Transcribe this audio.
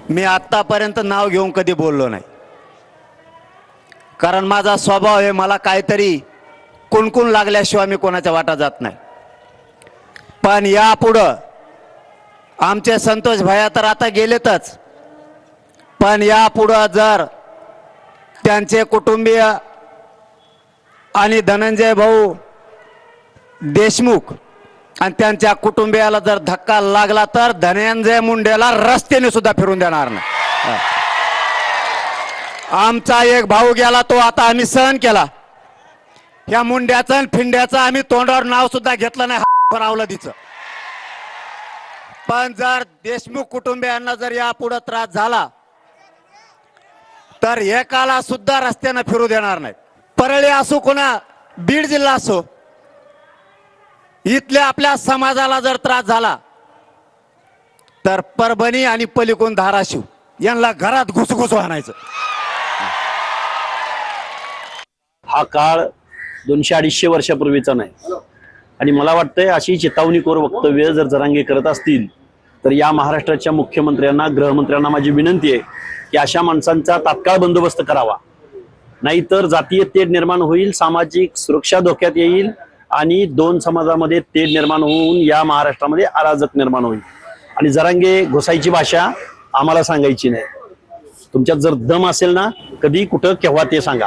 मी आत्तापर्यंत नाव घेऊन कधी बोललो नाही, कारण माझा स्वभाव आहे, मला काहीतरी कुणकुण लागल्याशिवाय मी कोणाच्या वाटा जात नाही. पण यापुढं आमचे संतोष भैया तर आता गेलेतच, पण यापुढं जर त्यांचे कुटुंबीय आणि धनंजय भाऊ देशमुख आणि त्यांच्या कुटुंबियाला जर धक्का लागला तर धनंजय मुंडेला रस्त्याने सुद्धा फिरून देणार नाही. आमचा एक भाऊ गेला, तो आता आम्ही सहन केला. या मुंड्याचं आणि फिंड्याचं आम्ही तोंडावर नाव सुद्धा घेतलं नाही, रावलं तिचं. पण जर देशमुख कुटुंबियांना जर यापुढे त्रास झाला तर एकाला सुद्धा रस्त्यानं फिरू देणार नाही. परळी असो कोणा बीड जिल्हा असो, इथल्या आपल्या समाजाला जर त्रास झाला तर परभणी आणि पलीकडून धाराशिव यांना घरात घुसघुस आणायचं. हा काळ 200-250 वर्षापूर्वीचा नाही आणि मला वाटतंय अशी चेतावणीखोर वक्तव्य जर जरांगे करत असतील तर या महाराष्ट्राच्या मुख्यमंत्र्यांना, गृहमंत्र्यांना माझी विनंती आहे की अशा माणसांचा तात्काळ बंदोबस्त करावा, नाहीतर जातीय तेढ निर्माण होईल, सामाजिक सुरक्षा धोक्यात येईल आणि दोन समाजामध्ये तेढ निर्माण होऊन या महाराष्ट्रामध्ये अराजक निर्माण होईल. आणि जरांगे घुसायची भाषा आम्हाला सांगायची नाही. तुमच्यात जर दम असेल ना, कधी कुठं केव्हा ते सांगा.